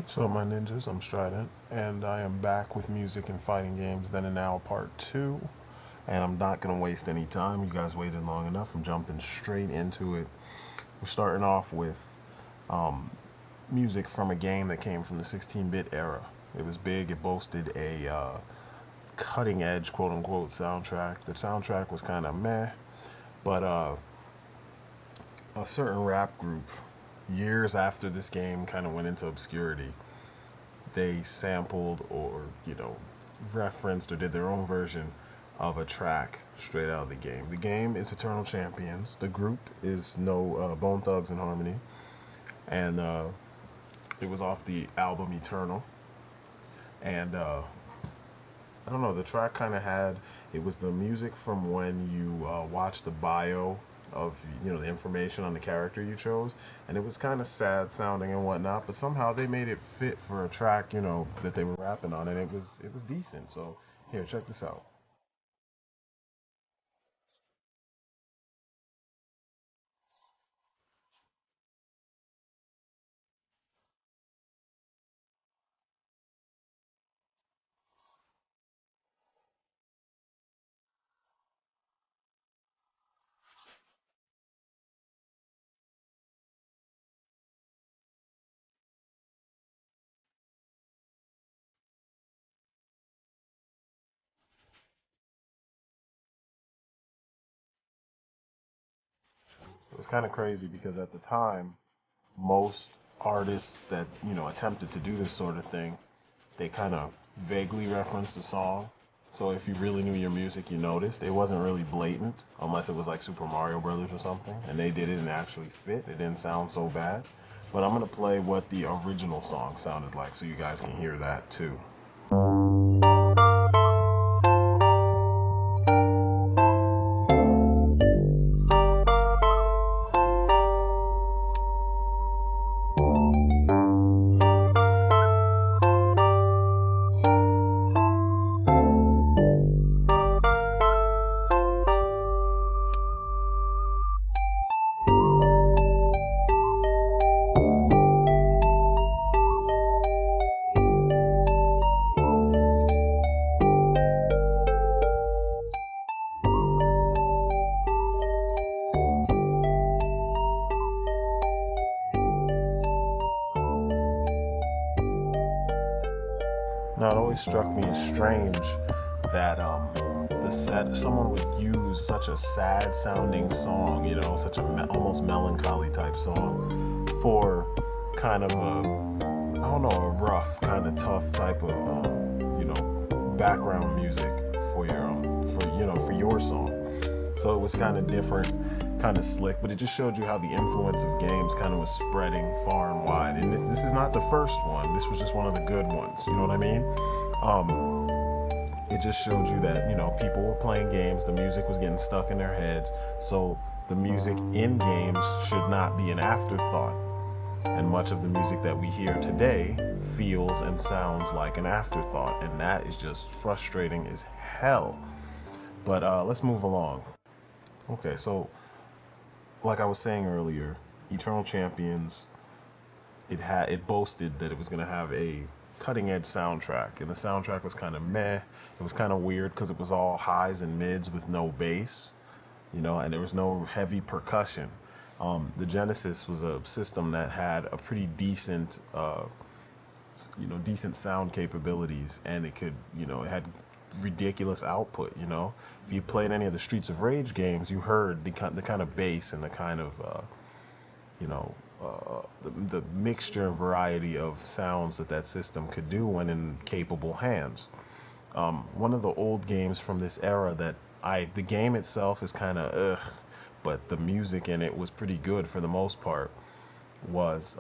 So, my ninjas, I'm Strident, and I am back with music and fighting games then and now part 2. And I'm not going to waste any time. You guys waited long enough. I'm jumping straight into it. We're starting off with music from a game that came from the 16-bit era. It was big. It boasted a cutting edge, quote unquote, soundtrack. The soundtrack was kind of meh, but a certain rap group, years after this game kind of went into obscurity, they sampled or referenced or did their own version of a track straight out of the game. The game is Eternal Champions. The group is no Bone Thugs and Harmony, and it was off the album Eternal. And I don't know. The track kind of had, it was the music from when you watch the bio of the information on the character you chose, and it was kind of sad sounding and whatnot, but somehow they made it fit for a track that they were rapping on, and it was decent. So here, check this out. It was kind of crazy because at the time, most artists that attempted to do this sort of thing, they kind of vaguely referenced the song. So if you really knew your music, you noticed it wasn't really blatant, unless it was like Super Mario Brothers or something, and they did it and it actually fit. It didn't sound so bad. But I'm gonna play what the original song sounded like, so you guys can hear that too. Now it always struck me as strange that someone would use such a sad sounding song, such a almost melancholy type song for kind of a, I don't know, a rough, kind of tough type of background music for your for your song. So it was kind of different, kind of slick, but it just showed you how the influence of games kind of was spreading far and wide. And this is not the first one. This was just one of the good ones. You know what I mean? It just showed you that people were playing games. The music was getting stuck in their heads. So the music in games should not be an afterthought. And much of the music that we hear today feels and sounds like an afterthought, and that is just frustrating as hell. But let's move along. Okay, so like I was saying earlier, Eternal Champions, it boasted that it was gonna have a cutting edge soundtrack, and the soundtrack was kind of meh. It was kind of weird because it was all highs and mids with no bass, and there was no heavy percussion. The Genesis was a system that had a pretty decent, decent sound capabilities, and it had ridiculous output. If you played any of the Streets of Rage games, you heard the kind of bass and the kind of you know the mixture and variety of sounds that system could do when in capable hands. One of the old games from this era that the game itself is kind of ugh, but the music in it was pretty good for the most part, was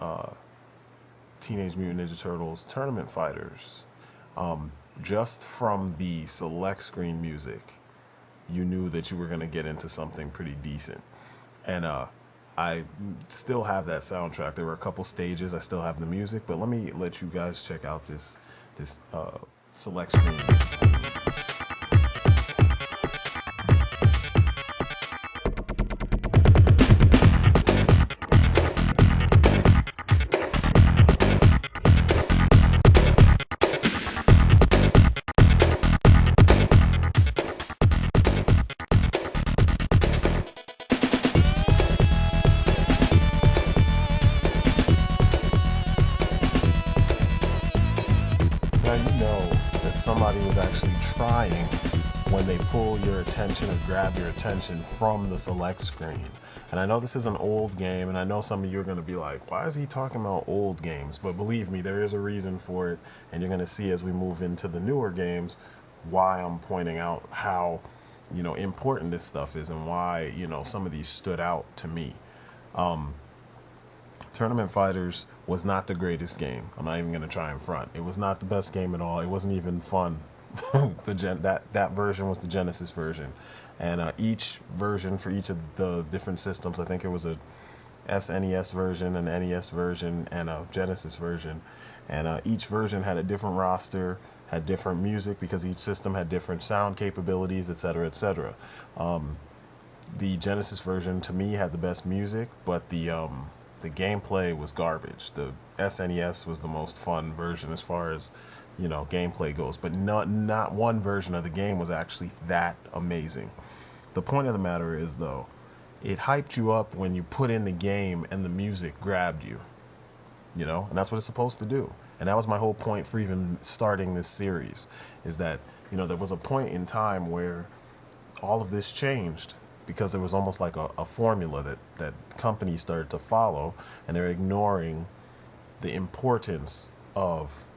Teenage Mutant Ninja Turtles Tournament Fighters. Just from the select screen music, you knew that you were going to get into something pretty decent. And I still have that soundtrack. There were a couple stages. I still have the music, but let you guys check out this select screen. Now you know that somebody was actually trying when they pull your attention or grab your attention from the select screen. And I know this is an old game, and I know some of you are going to be like, why is he talking about old games? But believe me, there is a reason for it, and you're going to see as we move into the newer games why I'm pointing out how, important this stuff is and why, some of these stood out to me. Tournament Fighters was not the greatest game. I'm not even going to try and front. It was not the best game at all. It wasn't even fun. That version was the Genesis version. And each version for each of the different systems, I think it was a SNES version, an NES version, and a Genesis version. And each version had a different roster, had different music because each system had different sound capabilities, etc., etc. The Genesis version, to me, had the best music, but the gameplay was garbage. The SNES was the most fun version as far as, gameplay goes, but not one version of the game was actually that amazing. The point of the matter is, though, it hyped you up when you put in the game and the music grabbed you, and that's what it's supposed to do. And that was my whole point for even starting this series, is that, there was a point in time where all of this changed because there was almost like a formula that companies started to follow, and they're ignoring the importance of,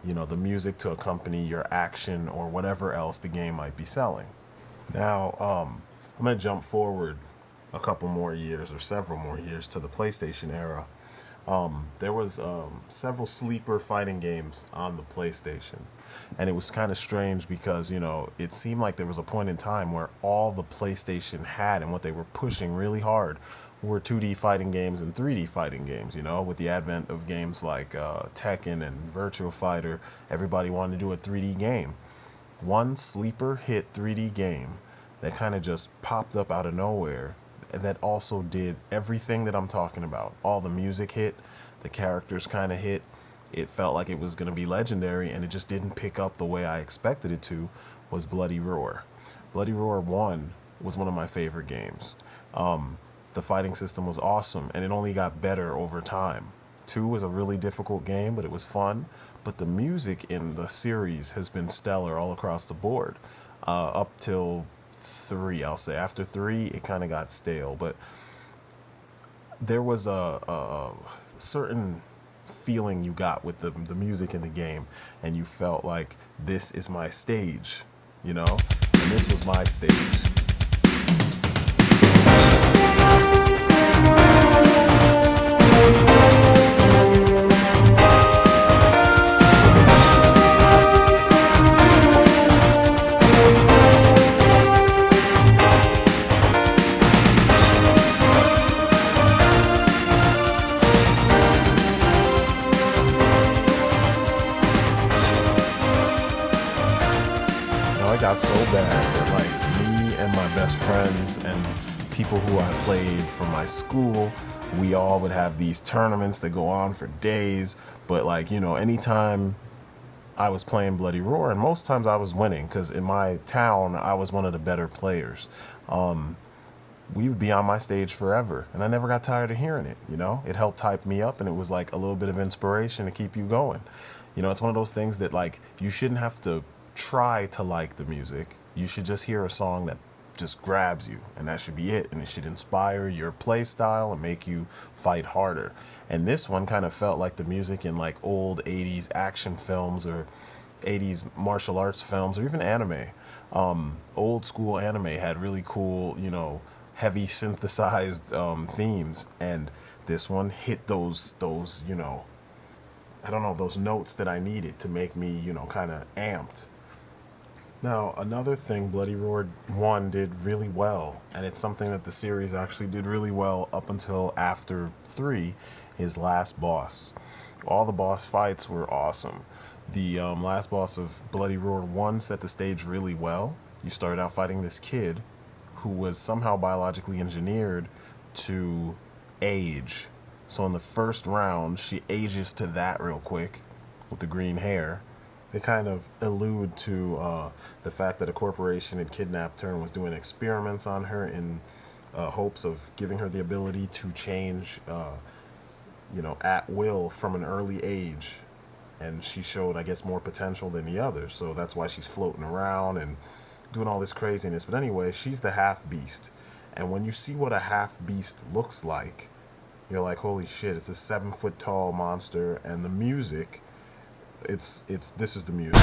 the music to accompany your action or whatever else the game might be selling. Now, I'm going to jump forward a couple more years or several more years to the PlayStation era. There was several sleeper fighting games on the PlayStation, and it was kind of strange because, it seemed like there was a point in time where all the PlayStation had and what they were pushing really hard were 2D fighting games and 3D fighting games. With the advent of games like Tekken and Virtua Fighter, everybody wanted to do a 3D game. One sleeper hit 3D game that kind of just popped up out of nowhere that also did everything that I'm talking about. All the music hit, the characters kind of hit. It felt like it was going to be legendary, and it just didn't pick up the way I expected it to, was Bloody Roar. Bloody Roar 1 was one of my favorite games. The fighting system was awesome, and it only got better over time. 2 was a really difficult game, but it was fun. But the music in the series has been stellar all across the board, up till 3, I'll say. After 3, it kind of got stale, but there was a certain feeling you got with the music in the game, and you felt like, this is my stage, and this was my stage. It got so bad that, like, me and my best friends and people who I played from my school, we all would have these tournaments that go on for days. But, like, anytime I was playing Bloody Roar, and most times I was winning, because in my town I was one of the better players, we would be on my stage forever, and I never got tired of hearing it. It helped hype me up, and it was like a little bit of inspiration to keep you going. It's one of those things that, like, you shouldn't have to try to like the music. You should just hear a song that just grabs you, and that should be it, and it should inspire your play style and make you fight harder. And this one kind of felt like the music in, like, old 80s action films or 80s martial arts films or even anime. Old school anime had really cool, heavy synthesized themes, and this one hit those I don't know, those notes that I needed to make me, kind of amped. Now, another thing Bloody Roar 1 did really well, and it's something that the series actually did really well up until after 3, is last boss. All the boss fights were awesome. The last boss of Bloody Roar 1 set the stage really well. You started out fighting this kid who was somehow biologically engineered to age. So in the first round, she ages to that real quick with the green hair. They kind of allude to the fact that a corporation had kidnapped her and was doing experiments on her in hopes of giving her the ability to change, at will from an early age. and she showed, I guess, more potential than the others. So that's why she's floating around and doing all this craziness. But anyway, she's the half beast, and when you see what a half beast looks like, you're like, holy shit! It's a 7 foot tall monster, and the music, it's this is the music.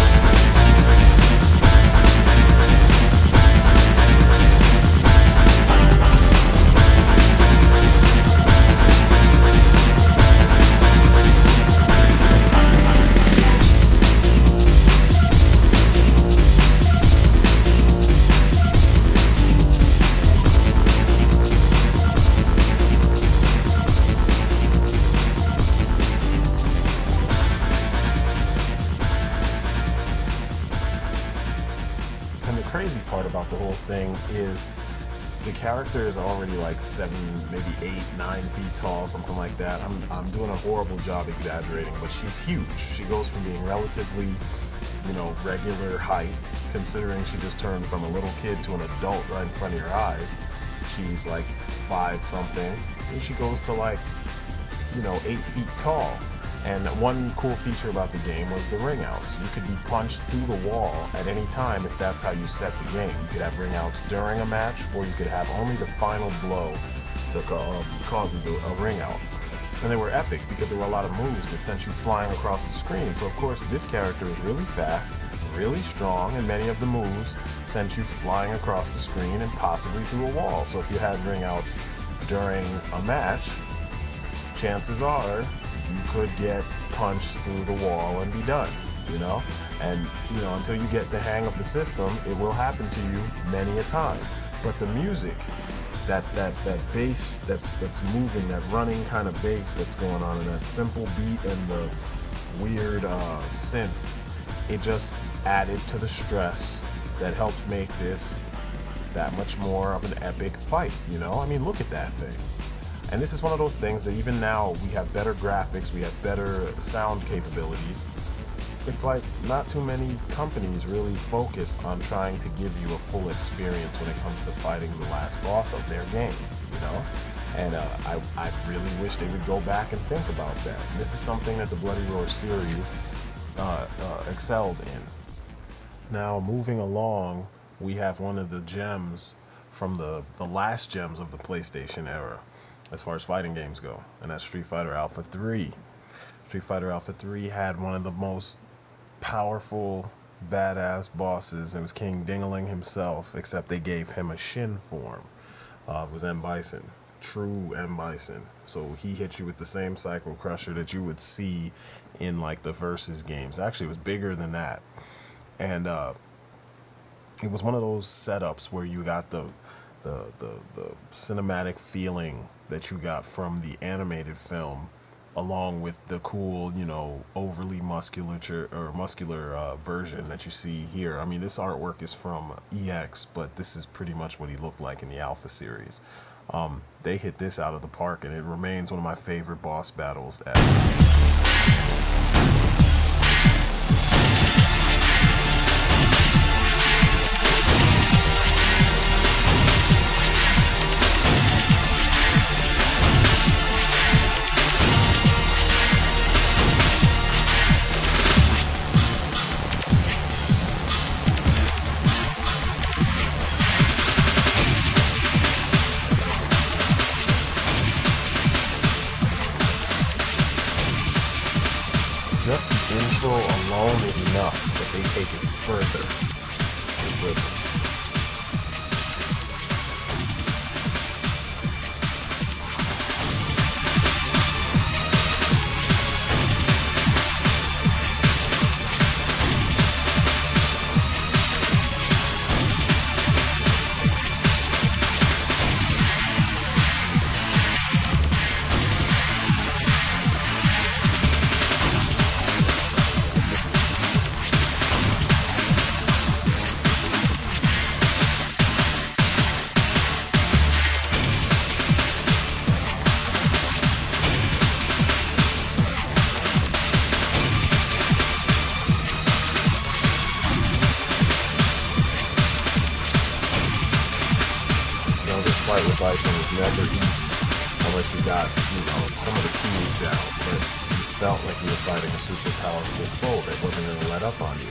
And the crazy part about the whole thing is the character is already like 7, maybe 8, 9 feet tall, something like that. I'm doing a horrible job exaggerating, but she's huge. She goes from being relatively, regular height, considering she just turned from a little kid to an adult right in front of your eyes. She's like 5 something, and she goes to like, 8 feet tall. And one cool feature about the game was the ring outs. You could be punched through the wall at any time if that's how you set the game. You could have ring outs during a match, or you could have only the final blow to causes a ring out. And they were epic because there were a lot of moves that sent you flying across the screen. So of course this character is really fast, really strong, and many of the moves sent you flying across the screen and possibly through a wall. So if you had ring outs during a match, chances are you could get punched through the wall and be done, And, until you get the hang of the system, it will happen to you many a time. But the music, that bass that's moving, that running kind of bass that's going on, and that simple beat and the weird synth, it just added to the stress that helped make this that much more of an epic fight, look at that thing. And this is one of those things that even now we have better graphics, we have better sound capabilities. It's like not too many companies really focus on trying to give you a full experience when it comes to fighting the last boss of their game, And I really wish they would go back and think about that. And this is something that the Bloody Roar series excelled in. Now, moving along, we have one of the gems from the last gems of the PlayStation era, as far as fighting games go, and that's Street Fighter Alpha 3. Street Fighter Alpha 3 had one of the most powerful, badass bosses. It was King Dingaling himself, except they gave him a Shin form. It was M. Bison, true M. Bison. So he hit you with the same Psycho Crusher that you would see in like the Versus games. Actually, it was bigger than that. And it was one of those setups where you got the cinematic feeling that you got from the animated film, along with the cool, overly muscular version that you see here. I mean, this artwork is from EX, but this is pretty much what he looked like in the Alpha series. They hit this out of the park, and it remains one of my favorite boss battles ever. Just the intro alone is enough, but they take it further. Just listen. Fight with Bison is never easy unless you got, some of the cues down, but you felt like you were fighting a super powerful foe that wasn't going to let up on you.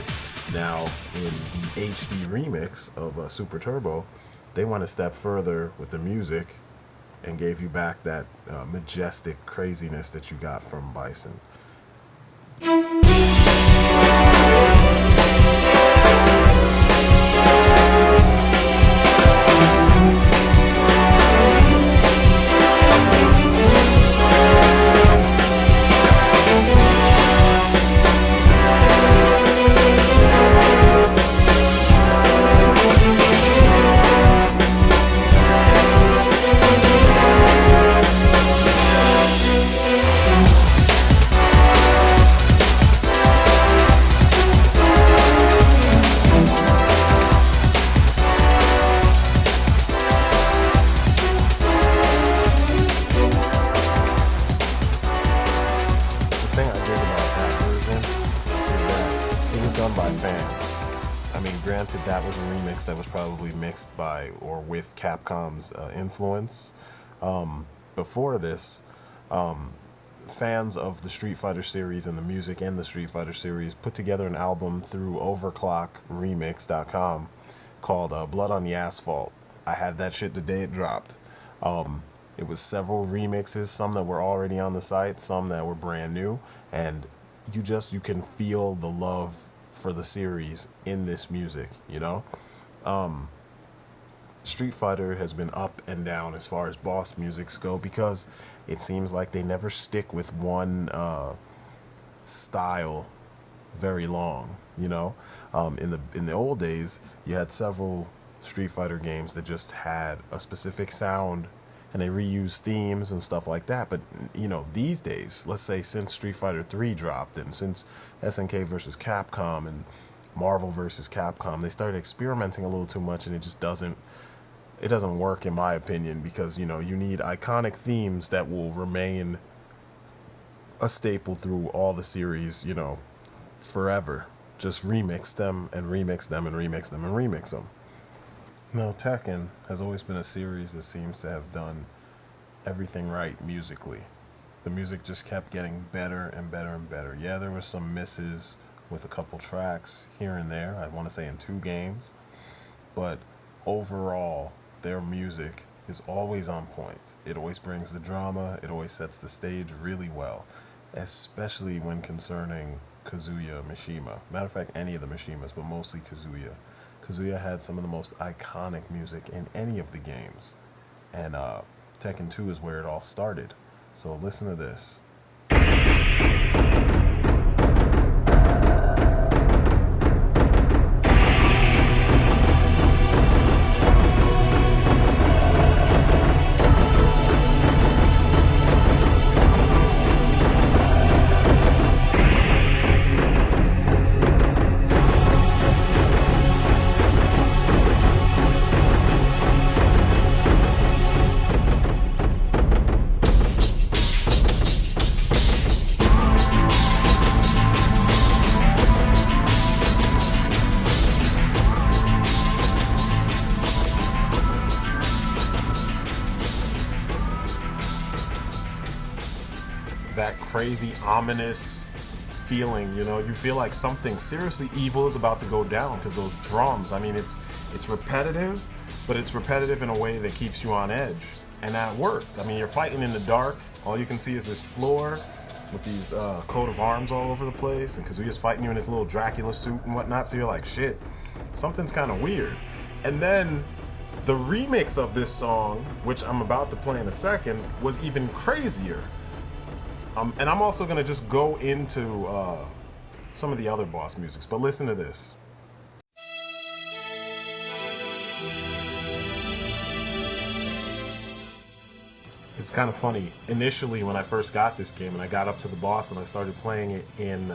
Now, in the HD remix of Super Turbo, they went a step further with the music and gave you back that majestic craziness that you got from Bison. By fans. I mean, granted, that was a remix that was probably mixed by or with Capcom's influence. Before this, fans of the Street Fighter series and the music in the Street Fighter series put together an album through overclockremix.com called Blood on the Asphalt. I had that shit the day it dropped. It was several remixes, some that were already on the site, some that were brand new, and you can feel the love for the series in this music, you know? Street Fighter has been up and down as far as boss musics go because it seems like they never stick with one style very long, you know? In the old days, you had several Street Fighter games that just had a specific sound and they reused themes and stuff like that. But, you know, these days, let's say since Street Fighter 3 dropped and since SNK versus Capcom and Marvel versus Capcom, they started experimenting a little too much, and it just doesn't work, in my opinion, because, you know, you need iconic themes that will remain a staple through all the series, you know, forever. Just remix them and remix them and remix them and remix them. Now, Tekken has always been a series that seems to have done everything right musically. The music just kept getting better and better and better. Yeah, there were some misses with a couple tracks here and there, I want to say in 2 games, but overall, their music is always on point. It always brings the drama, it always sets the stage really well, especially when concerning Kazuya Mishima. Matter of fact, any of the Mishimas, but mostly Kazuya. Kazuya had some of the most iconic music in any of the games. And Tekken 2 is where it all started. So listen to this. That crazy, ominous feeling, you know, you feel like something seriously evil is about to go down because those drums, I mean, it's repetitive, but it's repetitive in a way that keeps you on edge, and that worked. I mean, you're fighting in the dark, all you can see is this floor with these coat of arms all over the place, and Kazuya's fighting you in his little Dracula suit and whatnot, so you're like, shit, something's kind of weird. And then the remix of this song, which I'm about to play in a second, was even crazier. And I'm also going to just go into some of the other boss musics, but listen to this. It's kind of funny. Initially, when I first got this game and I got up to the boss and I started playing it in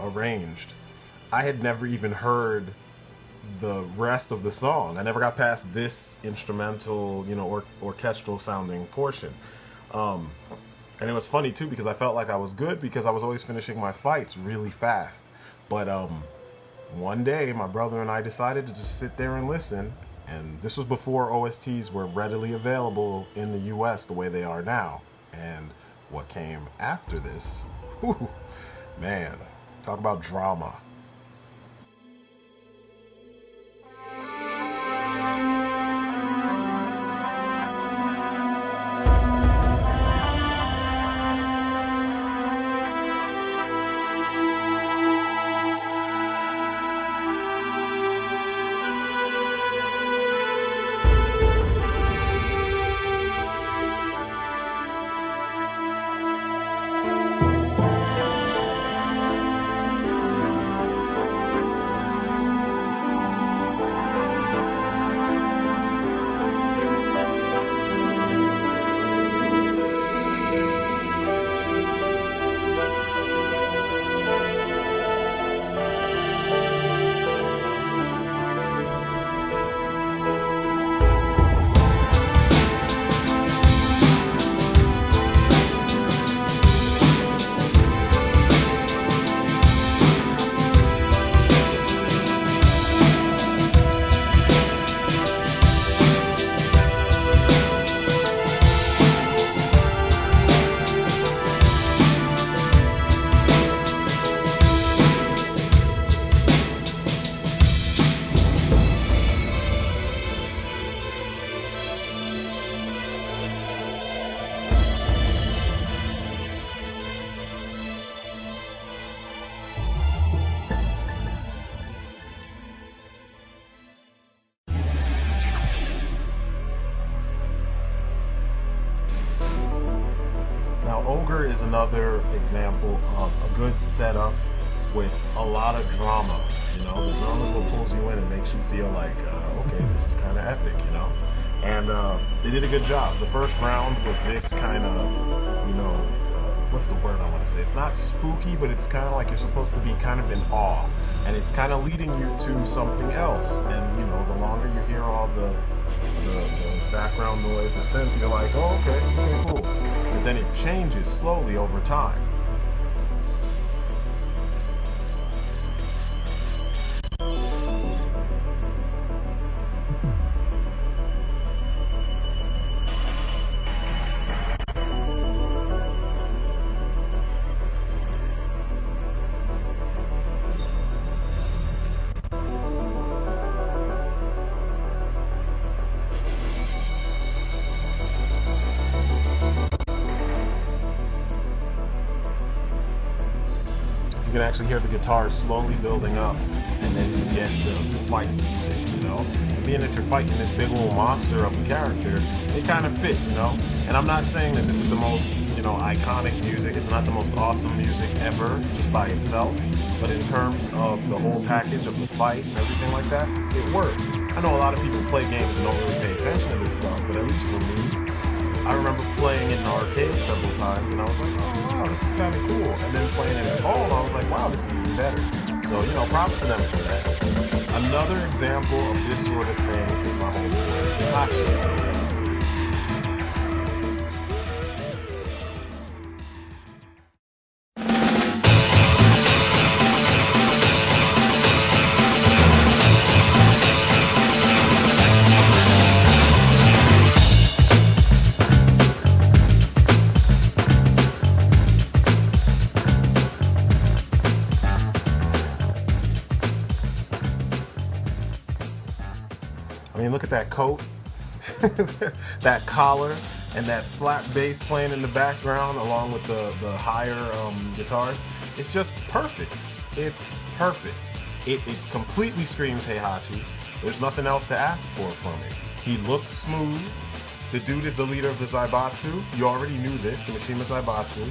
arranged, I had never even heard the rest of the song. I never got past this instrumental, you know, orchestral sounding portion. And it was funny too because I felt like I was good because I was always finishing my fights really fast. But one day my brother and I decided to just sit there and listen. And this was before OSTs were readily available in the US the way they are now. And what came after this, whew, man, talk about drama. Now, Ogre is another example of a good setup with a lot of drama. You know, the drama is what pulls you in and makes you feel like, okay, this is kind of epic, you know? And they did a good job. The first round was this kind of, you know, what's the word I want to say? It's not spooky, but it's kind of like you're supposed to be kind of in awe. And it's kind of leading you to something else. And, you know, the longer you hear all the background noise, the synth, you're like, oh, okay, cool. But then it changes slowly over time. You can actually hear the guitars slowly building up, and then you get the fight music, you know? And being that you're fighting this big old monster of a character, they kind of fit, you know? And I'm not saying that this is the most, you know, iconic music. It's not the most awesome music ever, just by itself. But in terms of the whole package of the fight and everything like that, it worked. I know a lot of people play games and don't really pay attention to this stuff, but at least for me, I remember playing it in an arcade several times, and I was like, oh wow, this is kind of cool. And then playing it at home, I was like, wow, this is even better. So, you know, props to them for that. Another example of this sort of thing is my homeboy Hachi. I mean, look at that coat, that collar, and that slap bass playing in the background along with the higher guitars. It's just perfect. It's perfect. It completely screams Heihachi. There's nothing else to ask for from it. He looks smooth. The dude is the leader of the Zaibatsu. You already knew this, the Mishima Zaibatsu.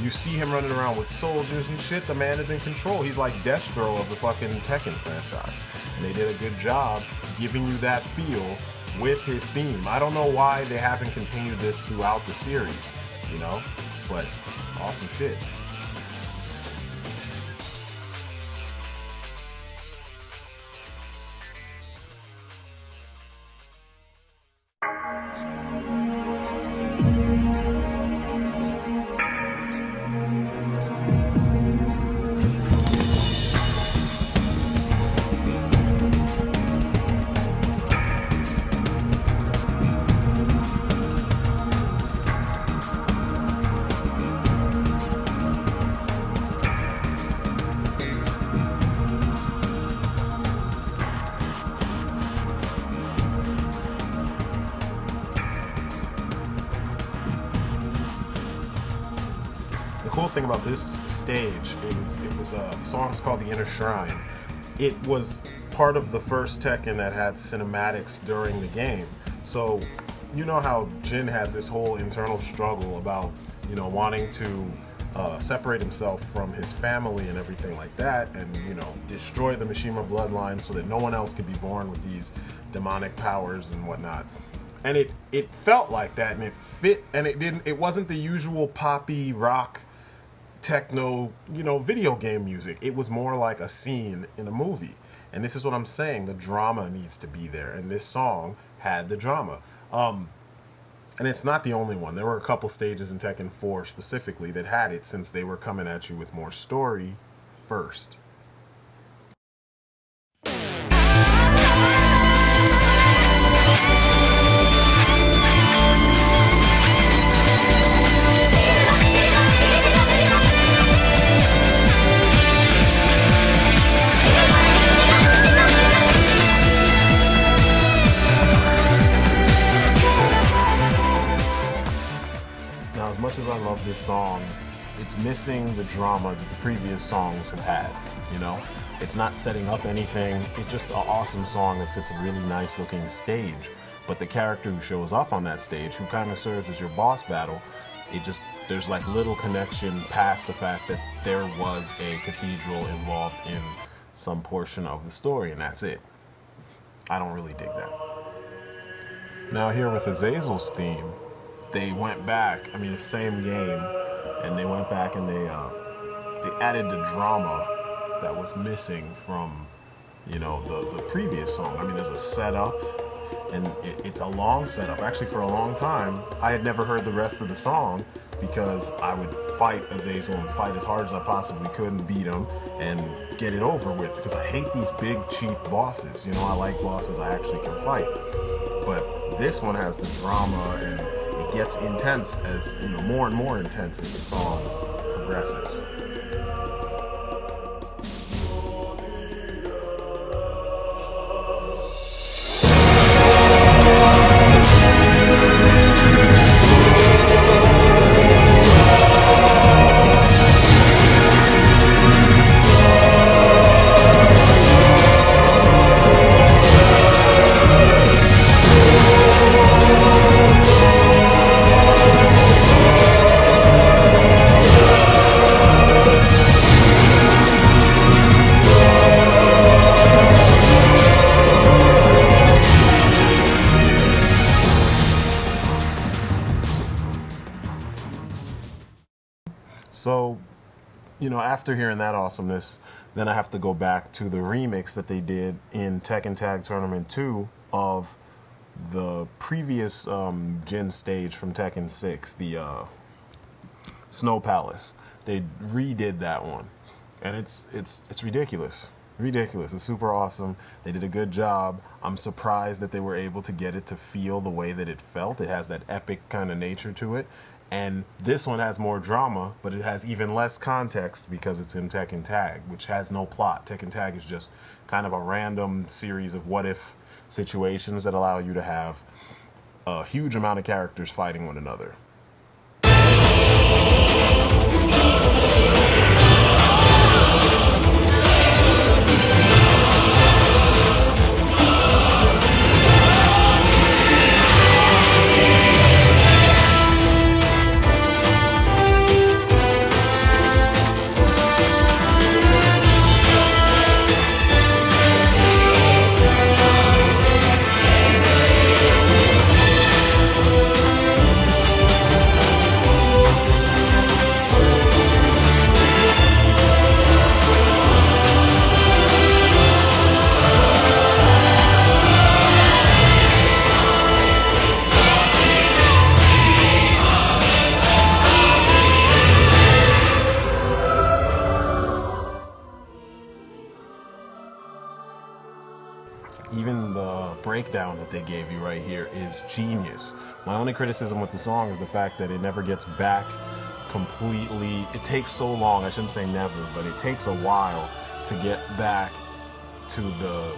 You see him running around with soldiers and shit. The man is in control. He's like Destro of the fucking Tekken franchise. And they did a good job giving you that feel with his theme. I don't know why they haven't continued this throughout the series, you know, but it's awesome shit. The cool thing about this stage, the song's called The Inner Shrine. It was part of the first Tekken that had cinematics during the game. So, you know how Jin has this whole internal struggle about, wanting to separate himself from his family and everything like that, and, destroy the Mishima bloodline so that no one else could be born with these demonic powers and whatnot. And it felt like that, and it fit, and it wasn't the usual poppy rock techno, video game music. It was more like a scene in a movie. And this is what I'm saying, the drama needs to be there, and this song had the drama. And it's not the only one. There were a couple stages in Tekken 4 specifically that had it, since they were coming at you with more story first. As much as I love this song, it's missing the drama that the previous songs have had, It's not setting up anything. It's just an awesome song that fits a really nice looking stage. But the character who shows up on that stage, who kind of serves as your boss battle, there's like little connection past the fact that there was a cathedral involved in some portion of the story, and that's it. I don't really dig that. Now here with Azazel's theme, they went back, the same game, and they went back and they added the drama that was missing from, the previous song. There's a setup, and it's a long setup. Actually, for a long time, I had never heard the rest of the song because I would fight Azazel and fight as hard as I possibly could and beat him and get it over with, because I hate these big, cheap bosses. I like bosses I actually can fight. But this one has the drama, and it gets intense as, more and more intense as the song progresses. So, after hearing that awesomeness, then I have to go back to the remix that they did in Tekken Tag Tournament 2 of the previous Jin stage from Tekken 6, the Snow Palace. They redid that one, and it's ridiculous. Ridiculous. It's super awesome. They did a good job. I'm surprised that they were able to get it to feel the way that it felt. It has that epic kind of nature to it. And this one has more drama, but it has even less context because it's in Tekken Tag, which has no plot. Tekken Tag is just kind of a random series of what-if situations that allow you to have a huge amount of characters fighting one another. Even the breakdown that they gave you right here is genius. My only criticism with the song is the fact that it never gets back completely. It takes so long, I shouldn't say never, but it takes a while to get back to the,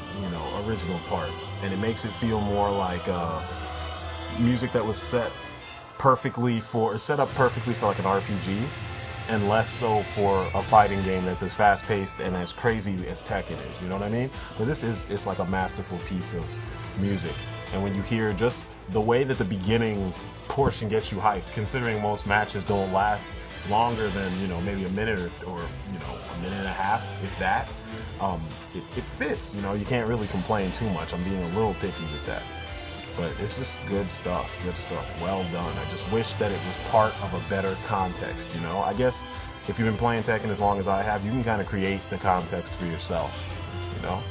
original part. And it makes it feel more like music that was set up perfectly for like an RPG, and less so for a fighting game that's as fast paced and as crazy as Tekken is. You know what I mean? But it's like a masterful piece of music. And when you hear just the way that the beginning portion gets you hyped, considering most matches don't last longer than, you know, maybe a minute or you know, a minute and a half, if that, it fits. You know, you can't really complain too much. I'm being a little picky with that. But it's just good stuff, well done. I just wish that it was part of a better context, you know? I guess if you've been playing Tekken as long as I have, you can kind of create the context for yourself, you know?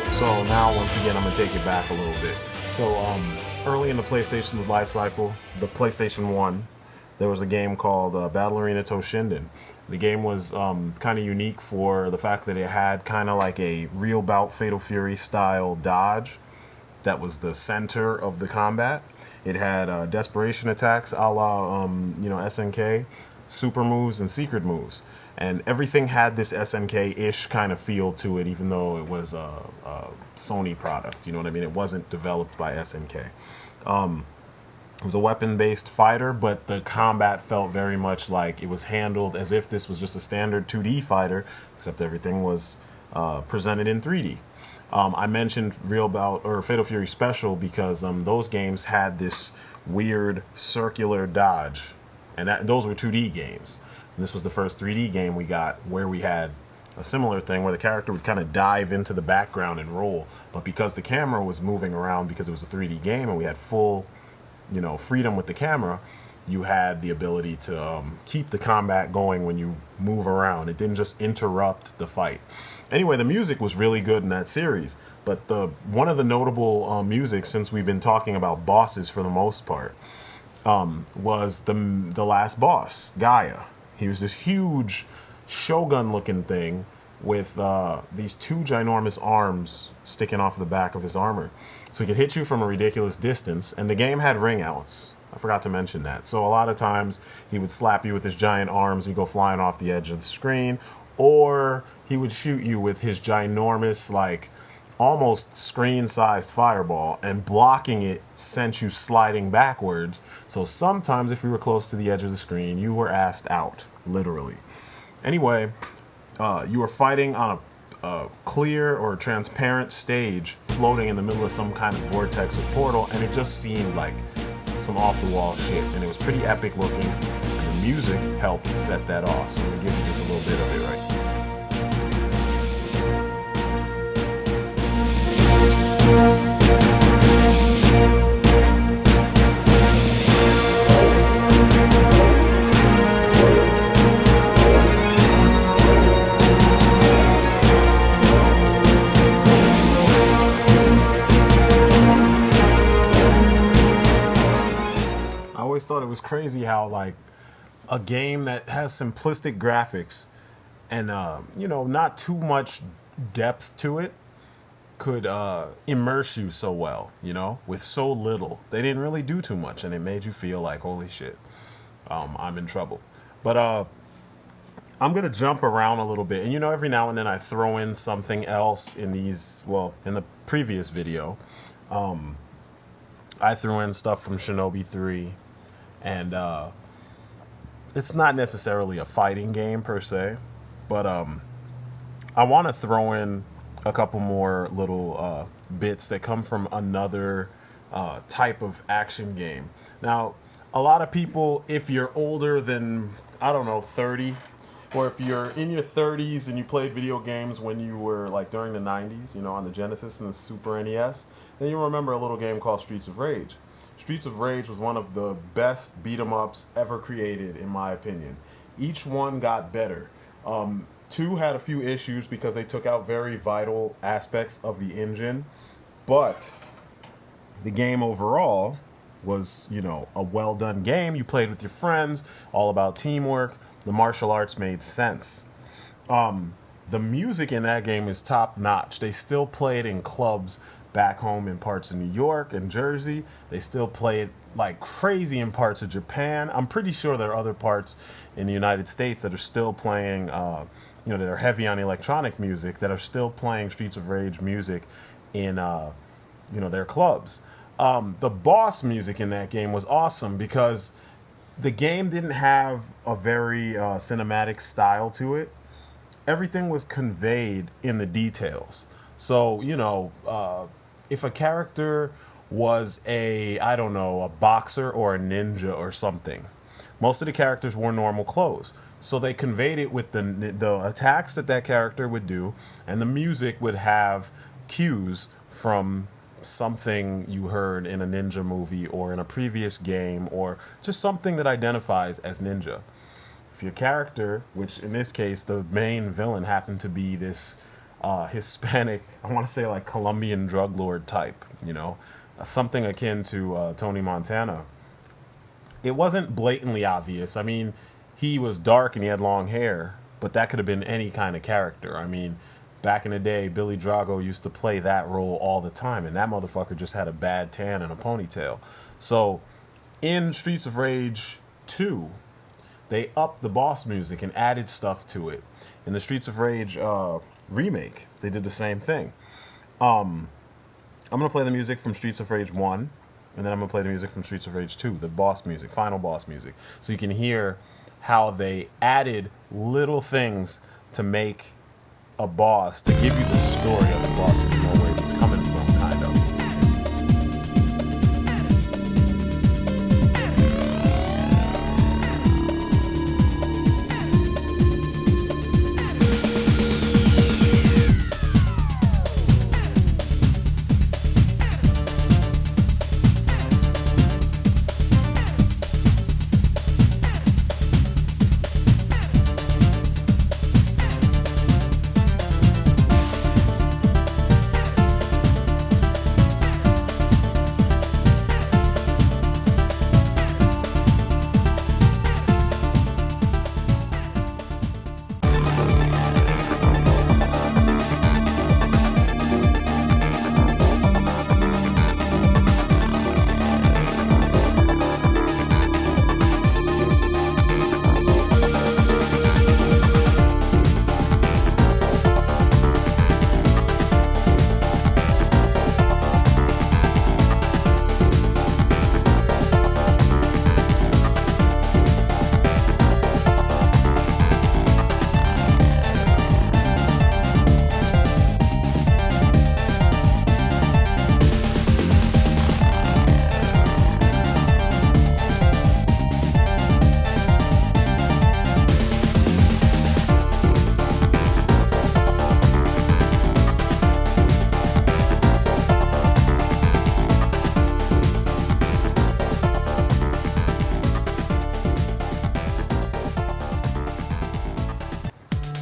So now, once again, I'm gonna take it back a little bit. So early in the PlayStation's life cycle, the PlayStation 1, there was a game called Battle Arena Toshinden. The game was kind of unique for the fact that it had kind of like a real bout Fatal Fury style dodge that was the center of the combat. It had desperation attacks a la you know, SNK, super moves and secret moves. And everything had this SNK-ish kind of feel to it, even though it was a Sony product. You know what I mean? It wasn't developed by SNK. It was a weapon-based fighter, but the combat felt very much like it was handled as if this was just a standard 2D fighter, except everything was presented in 3D. I mentioned Real Bout or Fatal Fury Special because those games had this weird circular dodge, and those were 2D games. And this was the first 3D game we got where we had a similar thing where the character would kind of dive into the background and roll, but because the camera was moving around because it was a 3D game and we had full, you know, freedom with the camera, you had the ability to keep the combat going when you move around. It didn't just interrupt the fight. Anyway, the music was really good in that series, but one of the notable music, since we've been talking about bosses for the most part, was the last boss, Gaia. He was this huge shogun-looking thing with these two ginormous arms sticking off the back of his armor. So he could hit you from a ridiculous distance, and the game had ring outs. I forgot to mention that. So a lot of times he would slap you with his giant arms, you go flying off the edge of the screen, or he would shoot you with his ginormous, like, almost screen-sized fireball, and blocking it sent you sliding backwards. So sometimes if you were close to the edge of the screen, you were asked out, literally. Anyway, you were fighting on a clear or transparent stage floating in the middle of some kind of vortex or portal, and it just seemed like some off-the-wall shit, and it was pretty epic looking, and the music helped set that off. So I'm going to give you just a little bit of it right now. I always thought it was crazy how, like, a game that has simplistic graphics and you know, not too much depth to it could immerse you so well, you know, with so little. They didn't really do too much, and it made you feel like, holy shit, I'm in trouble. But I'm gonna jump around a little bit, and you know, every now and then I throw in something else in these. Well, in the previous video, I threw in stuff from Shinobi 3, and it's not necessarily a fighting game per se, but I want to throw in a couple more little bits that come from another type of action game. Now, a lot of people, if you're older than, I don't know, 30, or if you're in your 30s and you played video games when you were like during the 90s, you know, on the Genesis and the Super NES, then you'll remember a little game called Streets of Rage. Streets of Rage was one of the best beat 'em ups ever created, in my opinion. Each one got better. Two had a few issues because they took out very vital aspects of the engine, but the game overall was, you know, a well done game. You played with your friends, all about teamwork. The martial arts made sense. The music in that game is top notch. They still play it in clubs back home in parts of New York and Jersey. They still play it like crazy in parts of Japan. I'm pretty sure there are other parts in the United States that are still playing, you know, that are heavy on electronic music, that are still playing Streets of Rage music in, you know, their clubs. The boss music in that game was awesome because the game didn't have a very cinematic style to it. Everything was conveyed in the details. So, you know, if a character was I don't know, a boxer or a ninja or something, most of the characters wore normal clothes. So they conveyed it with the attacks that character would do, and the music would have cues from something you heard in a ninja movie or in a previous game, or just something that identifies as ninja. If your character, which in this case the main villain happened to be this Hispanic, I want to say like Colombian drug lord type, you know, something akin to Tony Montana, it wasn't blatantly obvious. I mean, he was dark and he had long hair, but that could have been any kind of character. I mean, back in the day, Billy Drago used to play that role all the time, and that motherfucker just had a bad tan and a ponytail. So in Streets of Rage 2, they upped the boss music and added stuff to it. In the Streets of Rage remake, they did the same thing. I'm going to play the music from Streets of Rage 1, and then I'm going to play the music from Streets of Rage 2, the boss music, final boss music, so you can hear how they added little things to make a boss, to give you the story of the boss, so you know where he's coming from, kind of.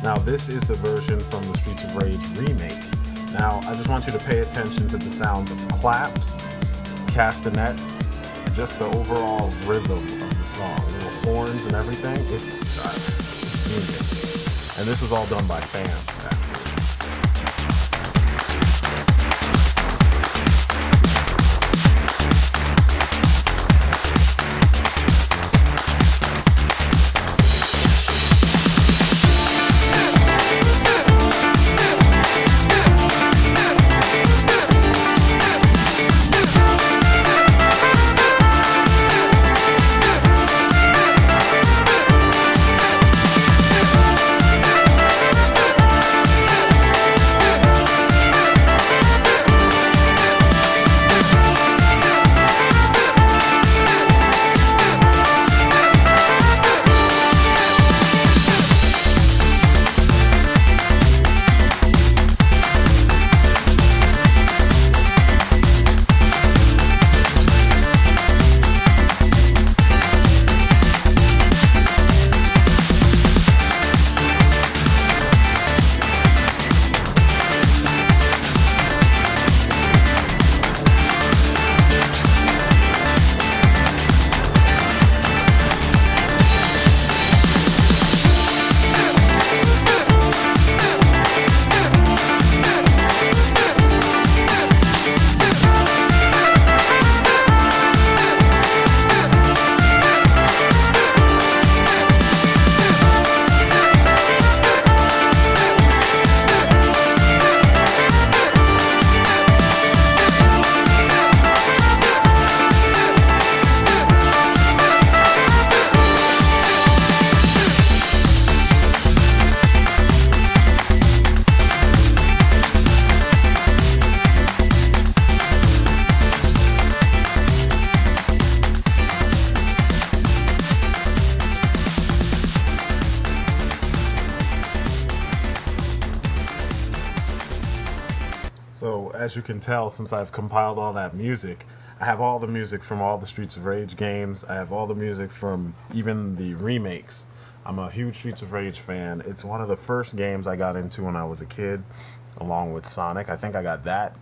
Now this is the version from the Streets of Rage remake. Now I just want you to pay attention to the sounds of claps, castanets, just the overall rhythm of the song, little horns and everything. It's genius. And this was all done by fans, actually. So, as you can tell, since I've compiled all that music, I have all the music from all the Streets of Rage games. I have all the music from even the remakes. I'm a huge Streets of Rage fan. It's one of the first games I got into when I was a kid, along with Sonic. I think I got that,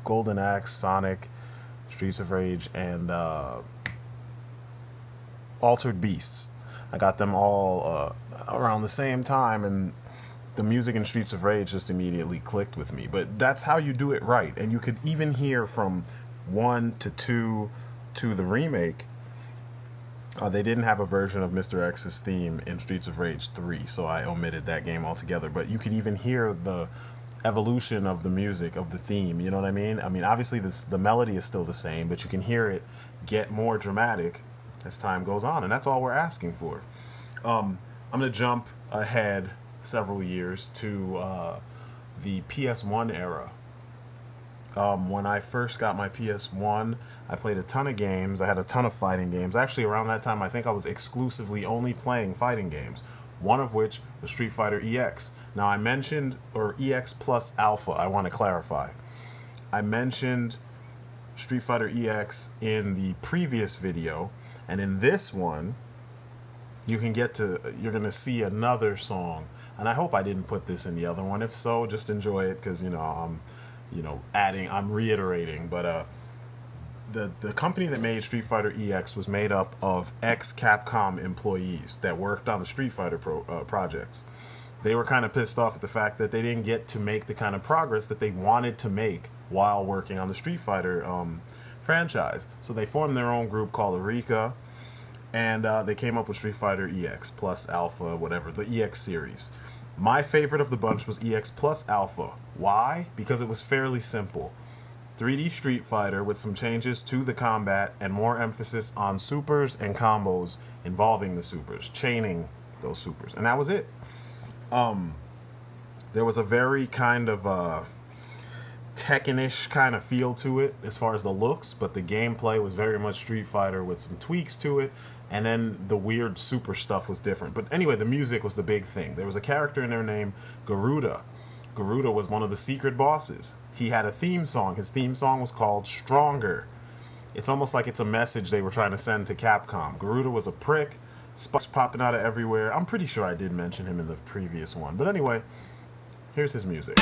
Golden Axe, Sonic, Streets of Rage, and Altered Beasts. I got them all around the same time, and the music in Streets of Rage just immediately clicked with me. But that's how you do it right. And you could even hear from 1 to 2 to the remake, they didn't have a version of Mr. X's theme in Streets of Rage 3, so I omitted that game altogether. But you could even hear the evolution of the music, of the theme, you know what I mean? I mean, obviously the melody is still the same, but you can hear it get more dramatic as time goes on, and that's all we're asking for. I'm going to jump ahead several years to the PS1 era. When I first got my PS1, I played a ton of games. I had a ton of fighting games. Actually, around that time, I think I was exclusively only playing fighting games, one of which was Street Fighter EX. Now, I mentioned, or EX plus Alpha, I want to clarify. I mentioned Street Fighter EX in the previous video, and in this one, you're going to see another song. And I hope I didn't put this in the other one. If so, just enjoy it, because, I'm reiterating, but the company that made Street Fighter EX was made up of ex-Capcom employees that worked on the Street Fighter projects. They were kind of pissed off at the fact that they didn't get to make the kind of progress that they wanted to make while working on the Street Fighter franchise. So they formed their own group called Eureka, and they came up with Street Fighter EX plus Alpha, whatever, the EX series. My favorite of the bunch was EX plus Alpha. Why? Because it was fairly simple. 3D Street Fighter with some changes to the combat and more emphasis on supers and combos involving the supers, chaining those supers, and that was it. There was a very kind of Tekken-ish kind of feel to it as far as the looks, but the gameplay was very much Street Fighter with some tweaks to it, and then the weird super stuff was different. But anyway, the music was the big thing. There was a character in there named Garuda. Garuda was one of the secret bosses. He had a theme song. His theme song was called Stronger. It's almost like it's a message they were trying to send to Capcom. Garuda was a prick, sparks popping out of everywhere. I'm pretty sure I did mention him in the previous one. But anyway, here's his music.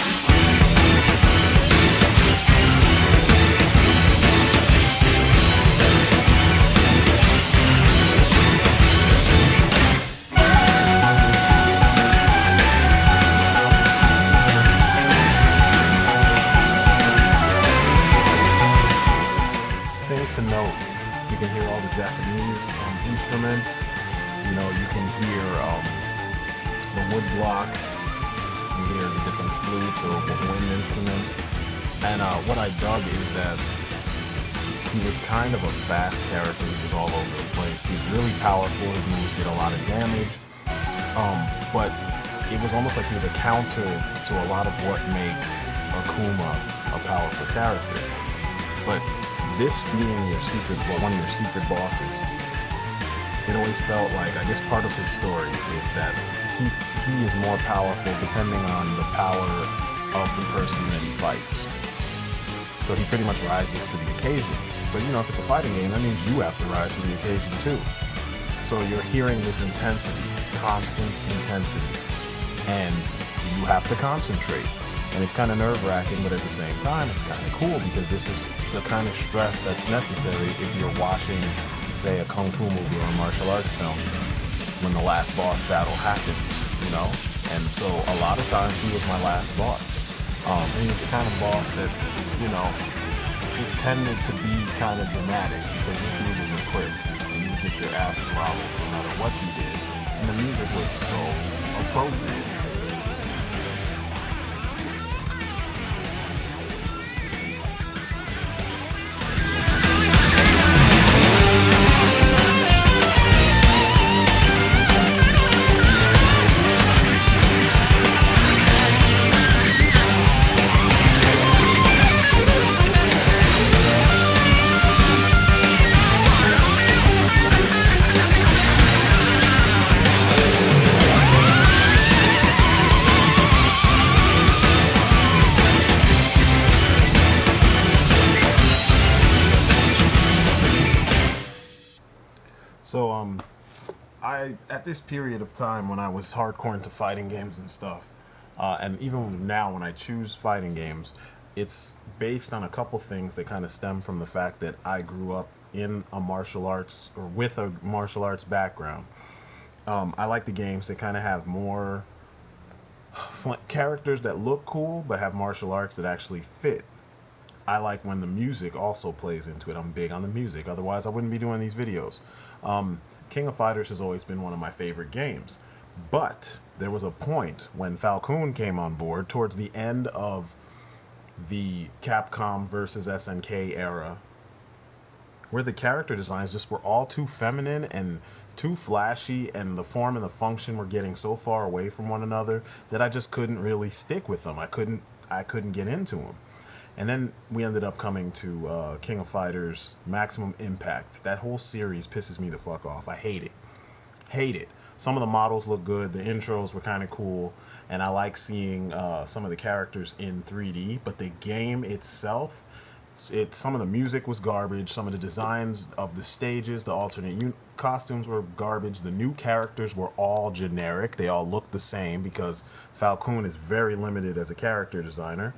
To note, you can hear all the Japanese instruments. You can hear the wood block. You hear the different flutes or wind instruments. And what I dug is that he was kind of a fast character. He was all over the place. He was really powerful. His moves did a lot of damage. But it was almost like he was a counter to a lot of what makes Akuma a powerful character. But this being one of your secret bosses, it always felt like, I guess part of his story is that he is more powerful depending on the power of the person that he fights. So he pretty much rises to the occasion. But if it's a fighting game, that means you have to rise to the occasion too. So you're hearing this intensity, constant intensity, and you have to concentrate. And it's kind of nerve-wracking, but at the same time, it's kind of cool because this is the kind of stress that's necessary if you're watching, say, a kung fu movie or a martial arts film when the last boss battle happens, And so a lot of times he was my last boss. And he was the kind of boss that, it tended to be kind of dramatic because this dude was a prick and you get your ass throttled no matter what you did. And the music was so appropriate. at this period of time when I was hardcore into fighting games and stuff, and even now when I choose fighting games, it's based on a couple things that kind of stem from the fact that I grew up in a martial arts or with a martial arts background. I like the games that kind of have more characters that look cool but have martial arts that actually fit. I like when the music also plays into it. I'm big on the music, otherwise I wouldn't be doing these videos. King of Fighters has always been one of my favorite games, but there was a point when Falcon came on board towards the end of the Capcom versus SNK era, where the character designs just were all too feminine and too flashy, and the form and the function were getting so far away from one another that I just couldn't really stick with them. I couldn't get into them. And then we ended up coming to King of Fighters Maximum Impact. That whole series pisses me the fuck off. I hate it. Hate it. Some of the models look good, the intros were kind of cool, and I like seeing some of the characters in 3D, but the game itself, some of the music was garbage, some of the designs of the stages, the alternate costumes were garbage, the new characters were all generic, they all looked the same because Falcon is very limited as a character designer.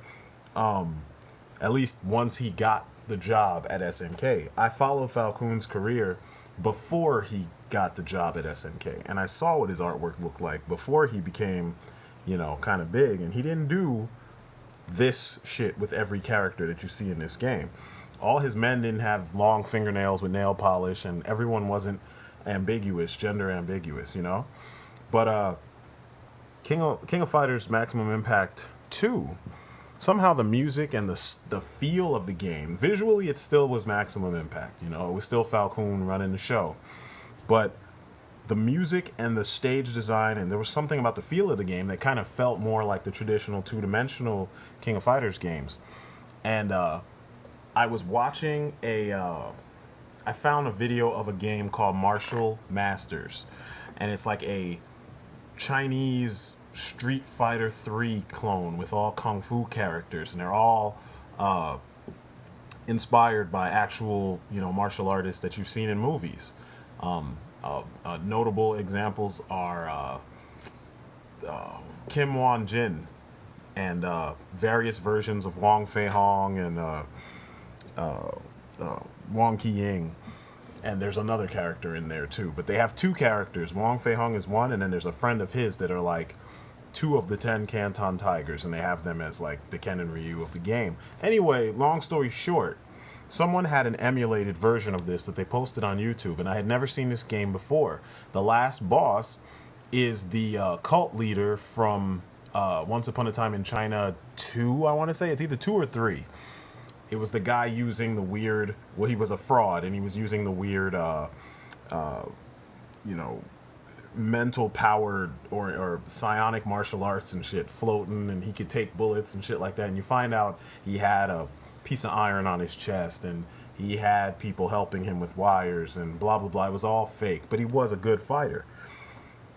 At least once he got the job at SNK. I followed Falcon's career before he got the job at SNK, and I saw what his artwork looked like before he became, kind of big, and he didn't do this shit with every character that you see in this game. All his men didn't have long fingernails with nail polish, and everyone wasn't gender ambiguous, But King of Fighters Maximum Impact 2, somehow the music and the feel of the game, visually it still was Maximum Impact, it was still Falcon running the show. But the music and the stage design, and there was something about the feel of the game that kind of felt more like the traditional two-dimensional King of Fighters games. And I was watching I found a video of a game called Martial Masters, and it's like a Chinese Street Fighter 3 clone with all kung fu characters, and they're all inspired by actual, martial artists that you've seen in movies. Notable examples are Kim Won Jin and various versions of Wong Fei Hong and Wong Ki Ying. And there's another character in there too. But they have two characters. Wong Fei Hong is one, and then there's a friend of his that are like two of the 10 Canton Tigers, and they have them as like the Ken and Ryu of the game. Anyway, long story short, someone had an emulated version of this that they posted on YouTube, and I had never seen this game before. The last boss is the cult leader from Once Upon a Time in China 2, I want to say. It's either 2 or 3. It was the guy using the weird, he was a fraud, and he was using the weird, mental powered or psionic martial arts and shit, floating, and he could take bullets and shit like that. And you find out he had a piece of iron on his chest, and he had people helping him with wires and blah blah blah. It was all fake, but he was a good fighter.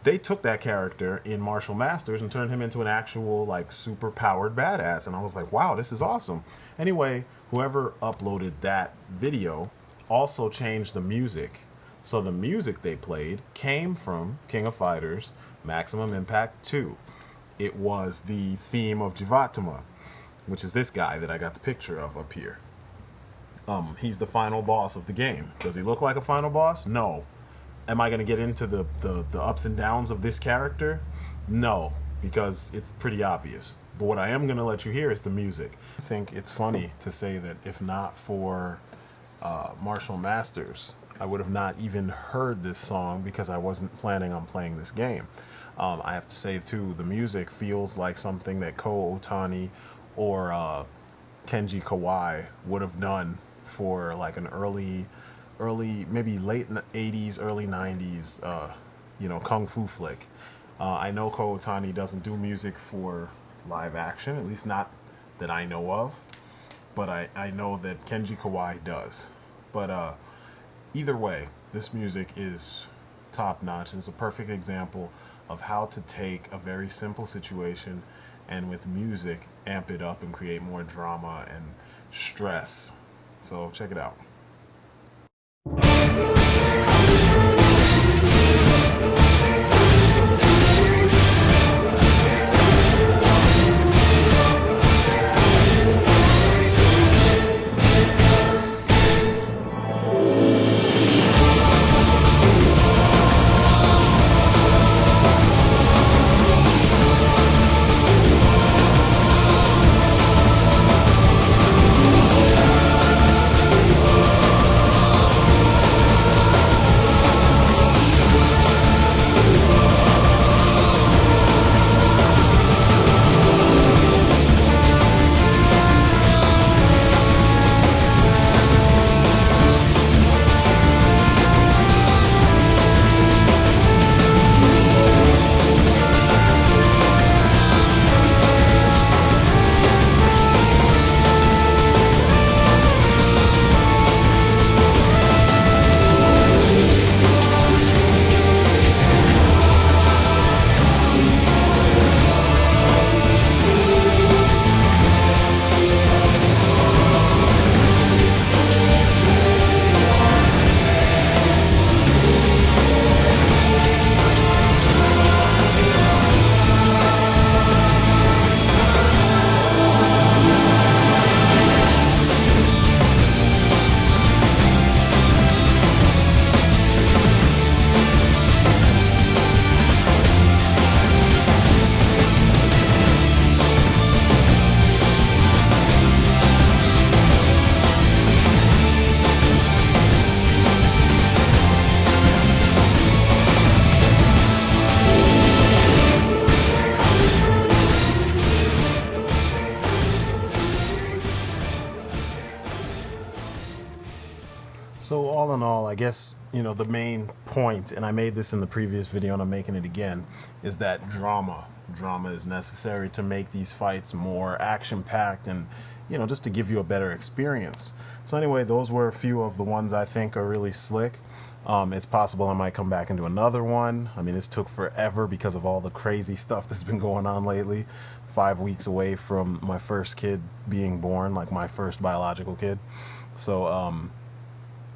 They took that character in Martial Masters and turned him into an actual like super powered badass, and I was like, wow, this is awesome. Anyway, whoever uploaded that video also changed the music, so the music they played came from King of Fighters Maximum Impact 2. It was the theme of Jivatama, which is this guy that I got the picture of up here. He's the final boss of the game. Does he look like a final boss? No. Am I going to get into the ups and downs of this character? No, because it's pretty obvious. But what I am going to let you hear is the music. I think it's funny to say that if not for Martial Masters, I would have not even heard this song because I wasn't planning on playing this game. I have to say, too, the music feels like something that Ko Otani or Kenji Kawai would have done for like an early, maybe late 80s, early 90s, kung fu flick. I know Ko Otani doesn't do music for live action, at least not that I know of, but I know that Kenji Kawai does. But either way, this music is top notch, and it's a perfect example of how to take a very simple situation and with music amp it up and create more drama and stress. So check it out. So all in all, I guess, the main point, and I made this in the previous video and I'm making it again, is that drama. Drama is necessary to make these fights more action-packed and, just to give you a better experience. So anyway, those were a few of the ones I think are really slick. It's possible I might come back and do another one. I mean, this took forever because of all the crazy stuff that's been going on lately. 5 weeks away from my first kid being born, like my first biological kid. So,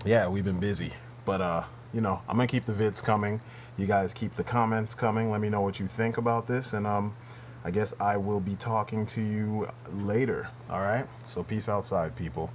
yeah, we've been busy. But, I'm going to keep the vids coming. You guys keep the comments coming. Let me know what you think about this. And I guess I will be talking to you later. All right? So peace outside, people.